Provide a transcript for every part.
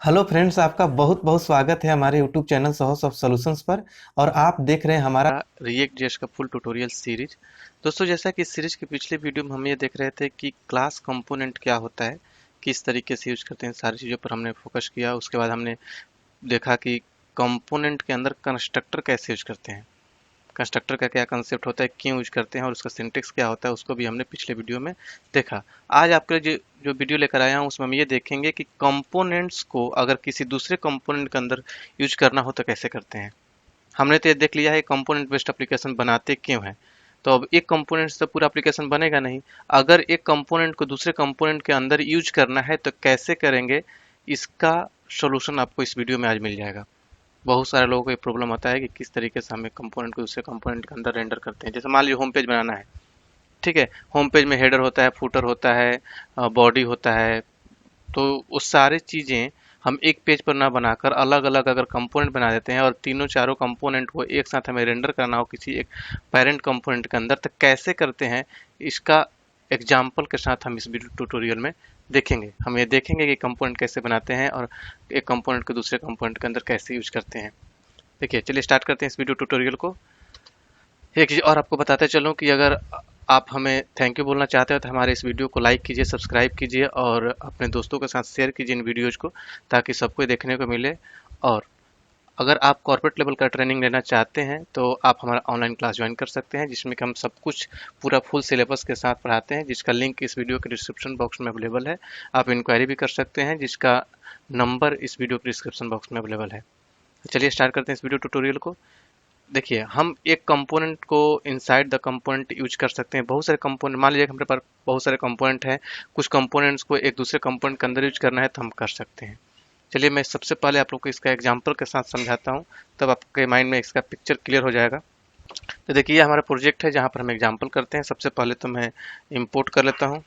Hello friends, आपका बहुत बहुत स्वागत है हमारे YouTube channel source of solutions पर। और आप देख रहे हैं हमारा रिएक्ट जेएस का फुल ट्यूटोरियल सीरीज। दोस्तों, जैसा कि इस सीरीज के पिछले वीडियो में हम ये देख रहे थे कि क्लास कंपोनेंट क्या होता है, किस तरीके से यूज करते हैं, सारी चीज़ों पर हमने फोकस किया। उसके बाद हमने देखा कि कंपोनेंट के अंदर कंस्ट्रक्टर कैसे यूज करते हैं, कंस्ट्रक्टर का क्या कंसेप्ट होता है, क्यों यूज करते हैं और उसका सिंटेक्स क्या होता है, उसको भी हमने पिछले वीडियो में देखा। आज आपके लिए जो वीडियो लेकर आया हूँ उसमें हम ये देखेंगे कि कंपोनेंट्स को अगर किसी दूसरे कंपोनेंट के अंदर यूज करना हो तो कैसे करते हैं। हमने तो ये देख लिया है कंपोनेंट बेस्ड एप्लीकेशन बनाते क्यों हैं। तो अब एक कंपोनेंट से पूरा एप्लीकेशन बनेगा नहीं। अगर एक कंपोनेंट को दूसरे कंपोनेंट के अंदर यूज करना है तो कैसे करेंगे, इसका सॉल्यूशन आपको इस वीडियो में आज मिल जाएगा। बहुत सारे लोगों को ये प्रॉब्लम आता है कि किस तरीके से हम एक कंपोनेंट को दूसरे कंपोनेंट के अंदर रेंडर करते हैं। जैसे मान लीजिए होम पेज बनाना है, ठीक है। होम पेज में हेडर होता है, फुटर होता है, बॉडी होता है। तो वो सारी चीज़ें हम एक पेज पर ना बनाकर अलग अलग अगर कंपोनेंट बना देते हैं और तीनों चारों कंपोनेंट को एक साथ हमें रेंडर करना हो किसी एक पेरेंट कंपोनेंट के अंदर, तो कैसे करते हैं, इसका एग्जाम्पल के साथ हम इस वीडियो ट्यूटोरियल में देखेंगे। हम ये देखेंगे कि कंपोनेंट कैसे बनाते हैं और एक कंपोनेंट को दूसरे कंपोनेंट के अंदर कैसे यूज करते हैं। देखिए, चलिए स्टार्ट करते हैं इस वीडियो ट्यूटोरियल को। एक चीज़ और आपको बताते चलूँ कि अगर आप हमें थैंक यू बोलना चाहते हो तो हमारे इस वीडियो को लाइक कीजिए, सब्सक्राइब कीजिए और अपने दोस्तों के साथ शेयर कीजिए इन वीडियोज को, ताकि सबको देखने को मिले। और अगर आप कॉर्पोरेट लेवल का ट्रेनिंग लेना चाहते हैं तो आप हमारा ऑनलाइन क्लास ज्वाइन कर सकते हैं, जिसमें कि हम सब कुछ पूरा फुल सिलेबस के साथ पढ़ाते हैं, जिसका लिंक इस वीडियो के डिस्क्रिप्शन बॉक्स में अवेलेबल है। आप इंक्वायरी भी कर सकते हैं, जिसका नंबर इस वीडियो के डिस्क्रिप्शन बॉक्स में अवेलेबल है। चलिए स्टार्ट करते हैं इस वीडियो ट्यूटोरियल को। देखिए, हम एक कंपोनेंट को इनसाइड द कंपोनेंट यूज कर सकते हैं। बहुत सारे कंपोनेंट, मान लीजिए हमारे पास बहुत सारे कंपोनेंट हैं, कुछ कंपोनेंट्स को एक दूसरे कंपोनेंट के अंदर यूज करना है तो हम कर सकते हैं। चलिए मैं सबसे पहले आप लोग को इसका एग्जांपल के साथ समझाता हूँ, तब आपके माइंड में इसका पिक्चर क्लियर हो जाएगा। तो देखिए, ये हमारा प्रोजेक्ट है जहाँ पर हम एग्जांपल करते हैं। सबसे पहले तो मैं इंपोर्ट कर लेता हूँ,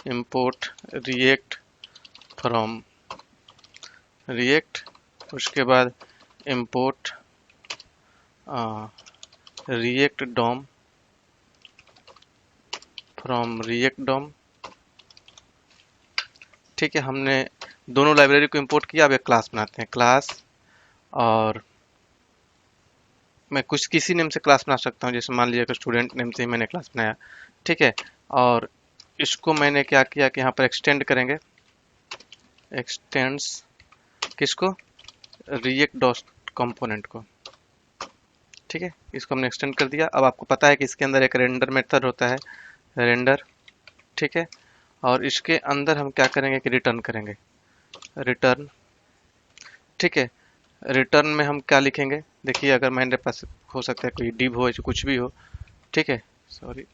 इंपोर्ट रिएक्ट फ्रॉम रिएक्ट। उसके बाद import React DOM from React DOM. ठीक है, हमने दोनों लाइब्रेरी को इंपोर्ट किया। अब एक क्लास बनाते हैं, क्लास। और मैं कुछ किसी नेम से क्लास बना सकता हूँ, जैसे मान लीजिए कि स्टूडेंट नेम से ही मैंने क्लास बनाया। ठीक है, और इसको मैंने क्या किया कि यहाँ पर एक्सटेंड करेंगे, एक्सटेंड्स किसको, रिएक्ट डॉट कंपोनेंट को। ठीक है, इसको हमने एक्सटेंड कर दिया। अब आपको पता है कि इसके अंदर एक रेंडर मेथड होता है, रेंडर। ठीक है, और इसके अंदर हम क्या करेंगे कि रिटर्न करेंगे, रिटर्न। ठीक है, रिटर्न में हम क्या लिखेंगे, देखिए अगर मेरे पास हो सकता है कोई डिव हो, कुछ भी हो। ठीक है, सॉरी,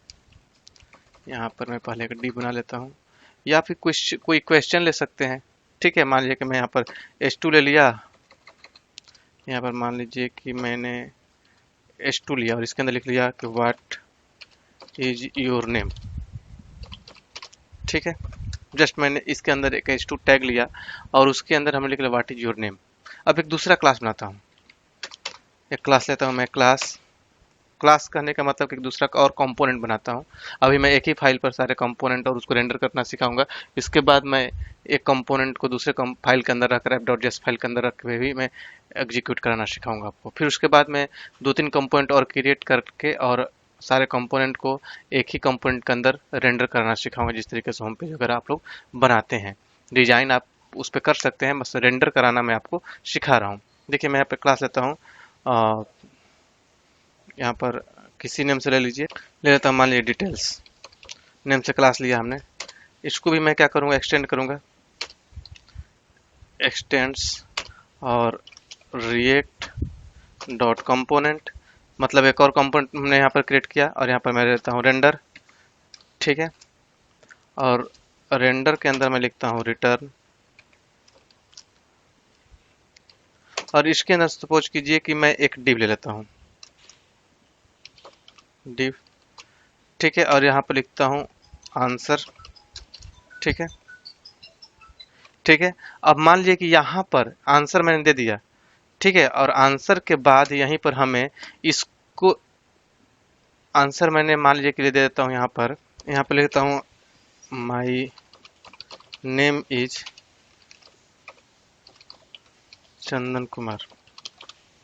यहाँ पर मैं पहले एक डिव बना लेता हूँ, या फिर कुछ कोई क्वेश्चन ले सकते हैं। ठीक है, मान लीजिए कि मैं यहाँ पर S2 ले लिया। यहाँ पर मान लीजिए कि मैंने S2 लिया और इसके अंदर लिख लिया कि व्हाट इज योर नेम। ठीक है, जस्ट मैंने इसके अंदर एक S2 टैग लिया और उसके अंदर हमने लिख लिया व्हाट इज योर नेम। अब एक दूसरा क्लास बनाता हूँ, एक क्लास लेता हूँ मैं, क्लास। क्लास कहने का मतलब कि दूसरा का और कंपोनेंट बनाता हूँ। अभी मैं एक ही फाइल पर सारे कंपोनेंट और उसको रेंडर करना सिखाऊंगा। इसके बाद मैं एक कंपोनेंट को दूसरे फाइल के अंदर रखकर app.js फाइल के अंदर रख के भी मैं एग्जीक्यूट कराना सिखाऊंगा आपको। फिर उसके बाद मैं दो तीन कंपोनेंट और क्रिएट करके और सारे कंपोनेंट को एक ही कंपोनेंट के अंदर रेंडर करना सिखाऊंगा, जिस तरीके से होम पेज वगैरह आप लोग बनाते हैं। डिजाइन आप उस पर कर सकते हैं, बस रेंडर कराना मैं आपको सिखा रहा हूँ। देखिए, मैं यहाँ पे क्लास लेता हूँ, यहाँ पर किसी नेम से ले लीजिए, ले लेता हूँ मान लीजिए डिटेल्स नेम से क्लास लिया हमने। इसको भी मैं क्या करूँगा, एक्सटेंड करूँगा, एक्सटेंड्स और रिएक्ट डॉट कंपोनेंट, मतलब एक और कंपोनेंट हमने यहाँ पर क्रिएट किया और यहाँ पर मैं लेता हूँ रेंडर। ठीक है, और रेंडर के अंदर मैं लिखता हूँ रिटर्न। और इसके अंदर सपोज कीजिए कि मैं एक डिव ले लेता हूँ, डिव। ठीक है, और यहाँ पर लिखता हूँ आंसर। ठीक है, ठीक है। अब मान लीजिए कि यहाँ पर आंसर मैंने दे दिया। ठीक है, और आंसर के बाद यहीं पर हमें इसको, आंसर मैंने मान लीजिए कि दे देता हूँ यहाँ पर लिखता हूँ माई नेम इज चंदन कुमार।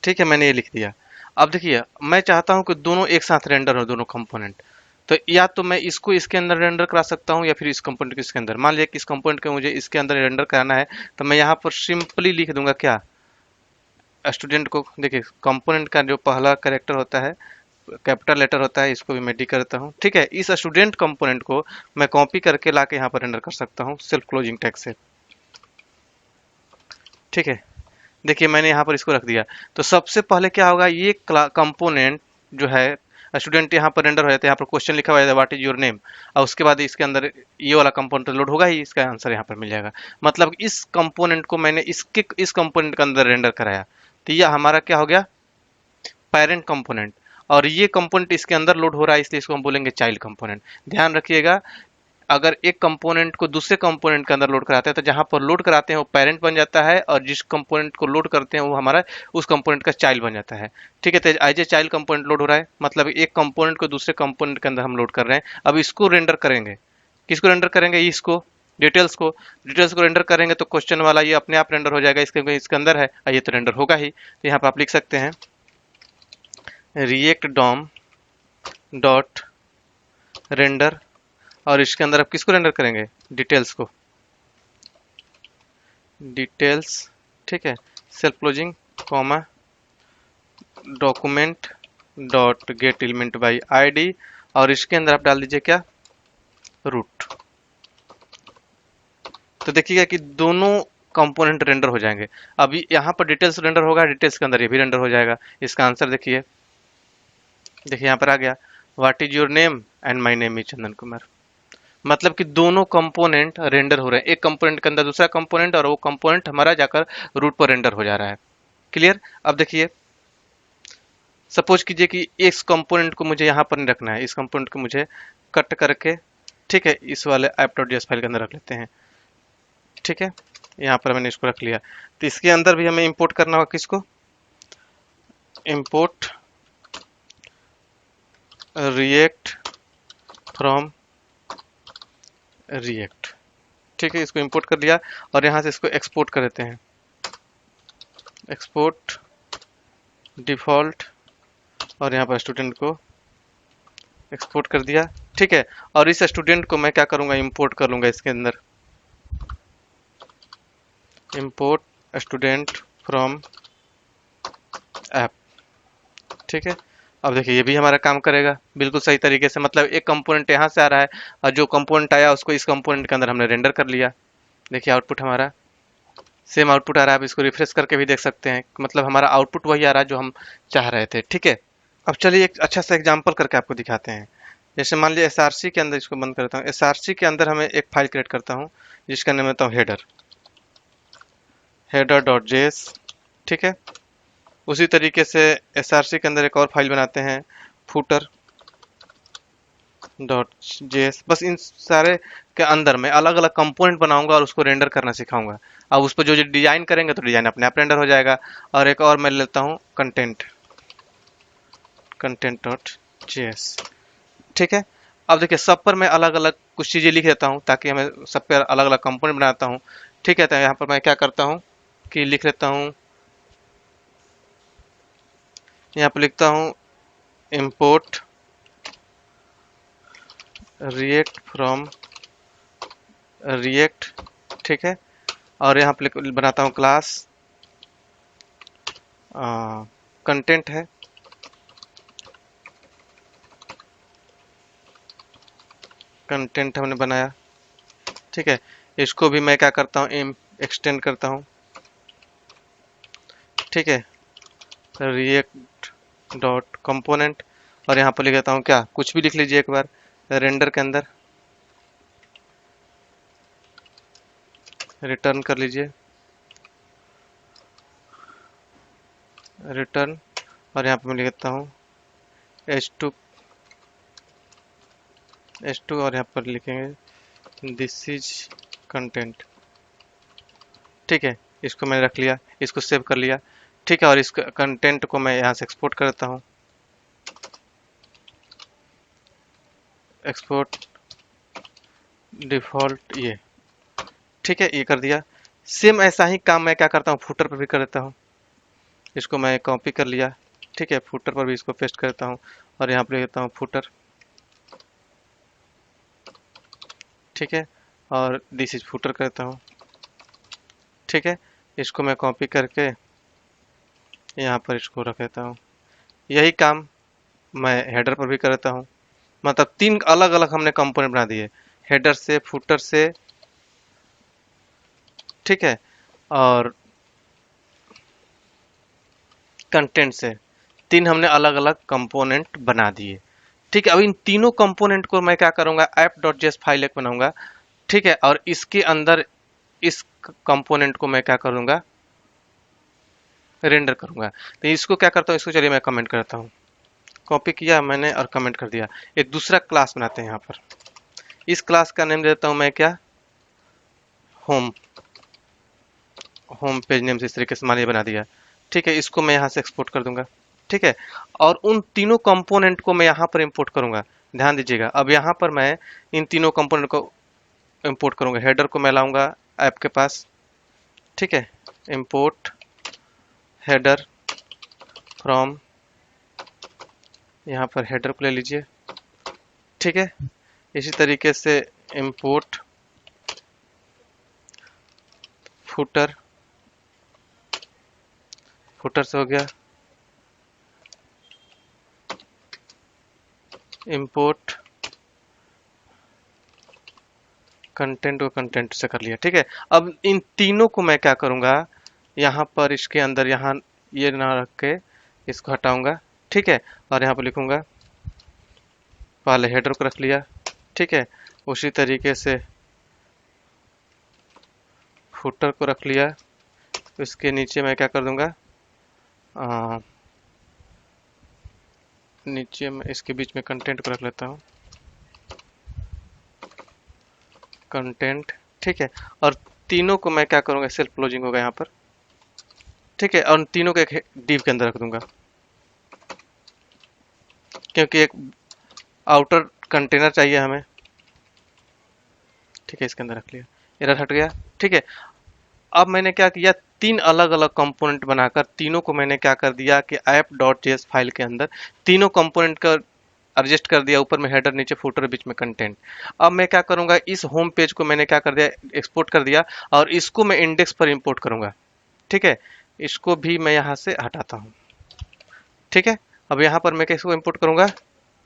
ठीक है, मैंने ये लिख दिया। अब देखिए, मैं चाहता हूं कि दोनों एक साथ रेंडर हो, दोनों कंपोनेंट। तो या तो मैं इसको इसके अंदर रेंडर करा सकता हूं या फिर इस कंपोनेंट को इसके अंदर। मान लिया कि इस कंपोनेंट को मुझे इसके अंदर रेंडर कराना है, तो मैं यहाँ पर सिंपली लिख दूंगा क्या, स्टूडेंट को। देखिए, कंपोनेंट का जो पहला कैरेक्टर होता है, कैपिटल लेटर होता है, इसको भी मैं डी करता हूँ। ठीक है, इस स्टूडेंट कंपोनेंट को मैं कॉपी करके लाके यहाँ पर रेंडर कर सकता हूँ सेल्फ क्लोजिंग टैग से। ठीक है, देखिए मैंने यहाँ पर इसको रख दिया। तो सबसे पहले क्या होगा, ये कंपोनेंट जो है, स्टूडेंट यहाँ पर रेंडर हो जाता है, यहाँ पर क्वेश्चन लिखा हुआ है व्हाट इज योर नेम, और उसके बाद इसके अंदर ये वाला कंपोनेंट लोड होगा ही, इसका आंसर यहाँ पर मिल जाएगा। मतलब इस कंपोनेंट को मैंने इस कंपोनेंट के अंदर रेंडर कराया, तो यह हमारा क्या हो गया, पेरेंट कंपोनेंट। और ये कंपोनेंट इसके अंदर लोड हो रहा है, इसलिए इसको हम बोलेंगे चाइल्ड कंपोनेंट। ध्यान रखिएगा, अगर एक कंपोनेंट को दूसरे कंपोनेंट के अंदर लोड कराते हैं, तो जहां पर लोड कराते हैं वो पेरेंट बन जाता है, और जिस कंपोनेंट को लोड करते हैं वो हमारा उस कंपोनेंट का चाइल्ड बन जाता है। ठीक है, तो as a child component load हो रहा है, मतलब एक कंपोनेंट को दूसरे कंपोनेंट के अंदर हम लोड कर रहे हैं। अब इसको रेंडर करेंगे, किसको रेंडर करेंगे, इसको, डिटेल्स को रेंडर करेंगे, तो क्वेश्चन वाला ये अपने आप रेंडर हो जाएगा, इसके अंदर है, ये तो रेंडर होगा ही। तो यहाँ पर आप लिख सकते हैं रिएक्ट डॉम डॉट रेंडर, और इसके अंदर आप किसको रेंडर करेंगे, डिटेल्स को, डिटेल्स। ठीक है, self closing comma document dot gate element by ID, और इसके अंदर आप डाल दीजिए क्या, रूट। तो देखिएगा कि दोनों कंपोनेंट रेंडर हो जाएंगे। अभी यहाँ पर डिटेल्स रेंडर होगा, डिटेल्स के अंदर ये भी रेंडर हो जाएगा। इसका आंसर देखिए, देखिए यहाँ पर आ गया, what is your name and my name is Chandan Kumar. मतलब कि दोनों कंपोनेंट रेंडर हो रहे हैं, एक कंपोनेंट के अंदर दूसरा कंपोनेंट, और वो कंपोनेंट हमारा जाकर रूट पर रेंडर हो जा रहा है। क्लियर। अब देखिए, सपोज कीजिए कि इस कंपोनेंट को मुझे यहाँ पर नहीं रखना है, इस कंपोनेंट को मुझे कट करके, ठीक है, इस वाले app.js फाइल के अंदर रख लेते हैं। ठीक है, यहाँ पर मैंने इसको रख लिया। तो इसके अंदर भी हमें इंपोर्ट करना होगा, किसको, इंपोर्ट रिएक्ट फ्रॉम रिएक्ट। ठीक है, इसको इंपोर्ट कर लिया, और यहाँ से इसको एक्सपोर्ट कर देते हैं, एक्सपोर्ट डिफॉल्ट, और यहाँ पर स्टूडेंट को एक्सपोर्ट कर दिया। ठीक है, और इस स्टूडेंट को मैं क्या करूंगा, इंपोर्ट कर लूंगा इसके अंदर, इंपोर्ट स्टूडेंट फ्रॉम ऐप। ठीक है, अब देखिए ये भी हमारा काम करेगा बिल्कुल सही तरीके से। मतलब एक कंपोनेंट यहाँ से आ रहा है, और जो कंपोनेंट आया उसको इस कंपोनेंट के अंदर हमने रेंडर कर लिया। देखिए आउटपुट हमारा सेम आउटपुट आ रहा है। आप इसको रिफ्रेश करके भी देख सकते हैं, मतलब हमारा आउटपुट वही आ रहा है जो हम चाह रहे थे। ठीक है, अब चलिए एक अच्छा सा एग्जांपल करके आपको दिखाते हैं। जैसे मान लिया एसआरसी के अंदर, इसको बंद करता हूँ, एसआरसी के अंदर हमें एक फाइल क्रिएट करता हूँ जिसका नाम होता है हेडर, हेडर डॉट जेएस। ठीक है, उसी तरीके से एसआरसी के अंदर एक और फाइल बनाते हैं, फूटर डॉट जेएस। बस इन सारे के अंदर मैं अलग अलग कंपोनेंट बनाऊंगा और उसको रेंडर करना सिखाऊंगा। अब उस पर जो जो डिजाइन करेंगे तो डिजाइन अपने आप रेंडर हो जाएगा। और एक और मैं लेता हूँ कंटेंट, कंटेंट डॉट जेएस। ठीक है, अब देखिए सब पर मैं अलग अलग कुछ चीजें लिख देता हूँ ताकि हमें सब पे अलग अलग कंपोनेंट बनाता हूँ। ठीक है, तो यहाँ पर मैं क्या करता हूँ कि लिख लेता हूँ, यहाँ पर लिखता हूँ इंपोर्ट रिएक्ट फ्रॉम रिएक्ट। ठीक है, और यहाँ पर बनाता हूँ क्लास कंटेंट है, कंटेंट हमने बनाया। ठीक है, इसको भी मैं क्या करता हूँ, एक्सटेंड करता हूँ। ठीक है, रिएक्ट डॉट कंपोनेंट, और यहाँ पर लिख देता हूँ क्या, कुछ भी लिख लीजिए एक बार, रेंडर के अंदर रिटर्न कर लीजिए, रिटर्न, और यहाँ पर मैं लिख देता हूँ h2, और यहाँ पर लिखेंगे दिस इज कंटेंट। ठीक है, इसको मैंने रख लिया, इसको सेव कर लिया। ठीक है, और इस कंटेंट को मैं यहाँ से एक्सपोर्ट करता हूँ, एक्सपोर्ट डिफॉल्ट ये। ठीक है, ये कर दिया। सेम ऐसा ही काम मैं क्या करता हूँ फुटर पर भी कर देता हूँ। इसको मैं कॉपी कर लिया, ठीक है, फुटर पर भी इसको पेस्ट करता हूँ और यहाँ पर लिख देता हूँ फुटर, ठीक है, और दिस इज फुटर करता हूँ, ठीक है। इसको मैं कॉपी करके यहाँ पर इसको रख देता हूँ। यही काम मैं हेडर पर भी कर देता हूँ। मतलब तीन अलग अलग हमने कंपोनेंट बना दिए, हेडर से, फुटर से, ठीक है, और कंटेंट से। तीन हमने अलग अलग कंपोनेंट बना दिए, ठीक है। अब इन तीनों कंपोनेंट को मैं क्या करूंगा, ऐप डॉट जेएस फाइल एक बनाऊंगा, ठीक है, और इसके अंदर इस कंपोनेंट को मैं क्या करूंगा, रेंडर करूंगा। तो इसको क्या करता हूँ, इसको चलिए मैं कमेंट करता हूँ। कॉपी किया मैंने और कमेंट कर दिया। एक दूसरा क्लास बनाते हैं यहाँ पर। इस क्लास का नेम देता हूँ मैं क्या, होम। होम पेज नेम से इस तरीके से मान लिया बना दिया, ठीक है। इसको मैं यहाँ से एक्सपोर्ट कर दूंगा, ठीक है। और उन तीनों कंपोनेंट को मैं यहाँ पर इंपोर्ट करूंगा। ध्यान दीजिएगा, अब यहाँ पर मैं इन तीनों कंपोनेंट को इंपोर्ट करूंगा। हेडर को मैं लाऊंगा ऐप के पास, ठीक है, इंपोर्ट हेडर फ्रॉम, यहाँ पर हेडर को ले लीजिए, ठीक है। इसी तरीके से इंपोर्ट फुटर, फुटर से हो गया। इंपोर्ट कंटेंट को कंटेंट से कर लिया, ठीक है। अब इन तीनों को मैं क्या करूंगा, यहाँ पर इसके अंदर, यहाँ ये ना रख के इसको हटाऊंगा, ठीक है, और यहाँ पर लिखूंगा, पहले हेडर को रख लिया, ठीक है, उसी तरीके से फुटर को रख लिया। इसके नीचे मैं क्या कर दूंगा, नीचे में इसके बीच में कंटेंट को रख लेता हूँ, कंटेंट, ठीक है। और तीनों को मैं क्या करूंगा, सेल्फ क्लोजिंग होगा यहाँ पर, ठीक है, और उन तीनों को एक डिव के अंदर रख दूंगा, क्योंकि एक आउटर कंटेनर चाहिए हमें, ठीक है। इसके अंदर रख लिया, एरर हट गया, ठीक है। अब मैंने क्या किया, तीन अलग अलग कंपोनेंट बनाकर तीनों को मैंने क्या कर दिया कि ऐप डॉट जेएस फाइल के अंदर तीनों कंपोनेंट का एडजस्ट कर दिया, ऊपर में हेडर, नीचे फुटर, बीच में कंटेंट। अब मैं क्या करूंगा, इस होम पेज को मैंने क्या कर दिया, एक्सपोर्ट कर दिया, और इसको मैं इंडेक्स पर इंपोर्ट करूंगा, ठीक है। इसको भी मैं यहाँ से हटाता हूँ, ठीक है। अब यहाँ पर मैं किसको इंपोर्ट करूंगा,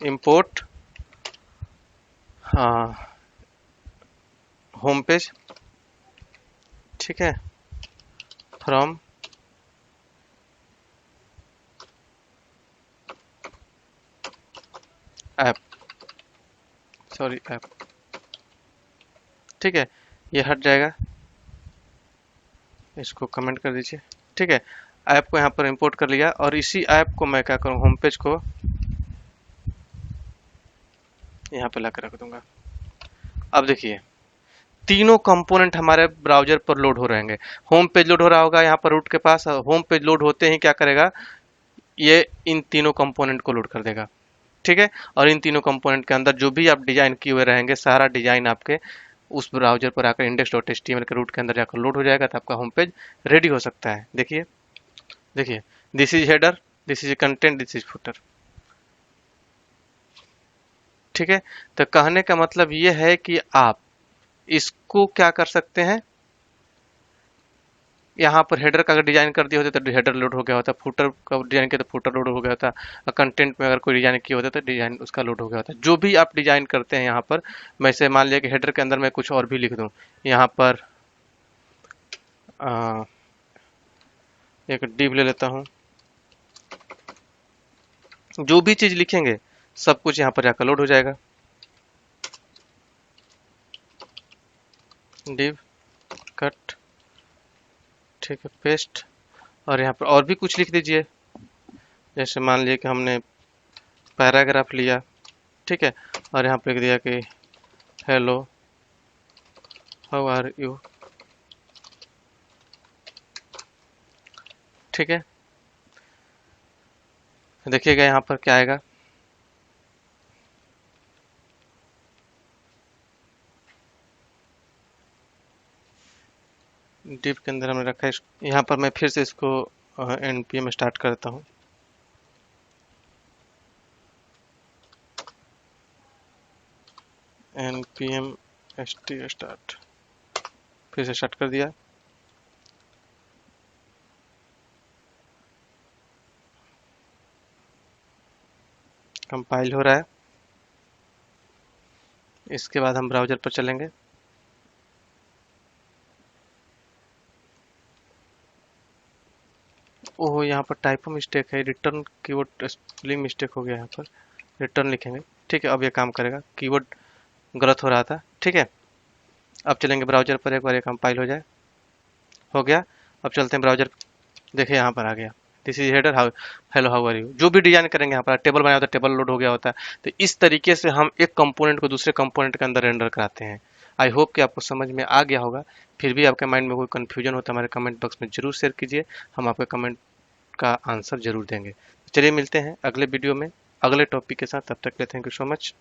इंपोर्ट, हाँ, होम पेज, ठीक है, फ्रॉम ऐप, सॉरी ऐप, ठीक है। ये हट जाएगा, इसको कमेंट कर दीजिए, ठीक है। ऐप को यहाँ पर इंपोर्ट कर लिया, और इसी ऐप को मैं क्या करूँ, होम पेज को यहाँ पे लाकर रख दूंगा। अब देखिए, तीनों कंपोनेंट हमारे ब्राउजर पर लोड हो रहेंगे। होम पेज लोड हो रहा होगा यहाँ पर रूट के पास, होम पेज लोड होते ही क्या करेगा, ये इन तीनों कंपोनेंट को लोड कर देगा, ठीक है। और इन तीनों कंपोनेंट के अंदर जो भी आप डिजाइन किए हुए रहेंगे, सारा डिजाइन आपके उस ब्राउजर पर आकर index dot H T M L के रूट के अंदर जाकर लोड हो जाएगा, तो आपका होम पेज रेडी हो सकता है। देखिए, देखिए, this is header, this is content, this is footer, ठीक है। तो कहने का मतलब ये है कि आप इसको क्या कर सकते हैं, यहाँ पर हेडर का अगर डिजाइन कर दिए होते तो हेडर लोड हो गया होता, फुटर का डिजाइन किया तो फुटर लोड हो गया होता, कंटेंट में अगर कोई डिजाइन किया होता तो डिजाइन उसका लोड हो गया होता। जो भी आप डिजाइन करते हैं यहाँ पर, मैं से मान लिया कि हेडर के अंदर मैं कुछ और भी लिख दूँ, यहाँ पर एक डिव ले लेता हूँ, जो भी चीज लिखेंगे सब कुछ यहाँ पर जाकर लोड हो जाएगा। डिव कट, ठीक है, पेस्ट, और यहाँ पर और भी कुछ लिख दीजिए। जैसे मान लिया कि हमने पैराग्राफ लिया, ठीक है, और यहाँ पर लिख दिया कि हेलो, हाउ आर यू, ठीक है। देखिएगा यहाँ पर क्या आएगा, डिव के अंदर हमने रखा है। यहाँ पर मैं फिर से इसको npm स्टार्ट करता हूँ। npm st स्टार्ट, फिर से स्टार्ट कर दिया। कंपाइल हो रहा है। इसके बाद हम ब्राउज़र पर चलेंगे। ओहो, यहाँ पर टाइपो मिस्टेक है, रिटर्न कीवर्ड स्पेलिंग मिस्टेक हो गया। यहाँ पर रिटर्न लिखेंगे। ठीक है, अब ये काम करेगा। कीवर्ड गलत हो रहा था। ठीक है, अब चलेंगे ब्राउज़र पर, एक बार ये कंपाइल हो जाए। हो गया। अब चलते हैं ब्राउज़र। देखिए यहाँ पर आ गया, this is header, how hello how are you. जो भी डिजाइन करेंगे यहाँ पर टेबल बनाया होता है, टेबल लोड हो गया होता है। तो इस तरीके से हम एक कंपोनेंट को दूसरे कंपोनेंट के अंदर रेंडर कराते हैं। आई होप कि आपको समझ में आ गया होगा। फिर भी आपके माइंड में कोई कंफ्यूजन हो तो हमारे कमेंट बॉक्स में जरूर शेयर कीजिए, हम आपके कमेंट का आंसर जरूर देंगे। चलिए मिलते हैं अगले वीडियो में अगले टॉपिक के साथ। तब तक के लिए थैंक यू सो मच।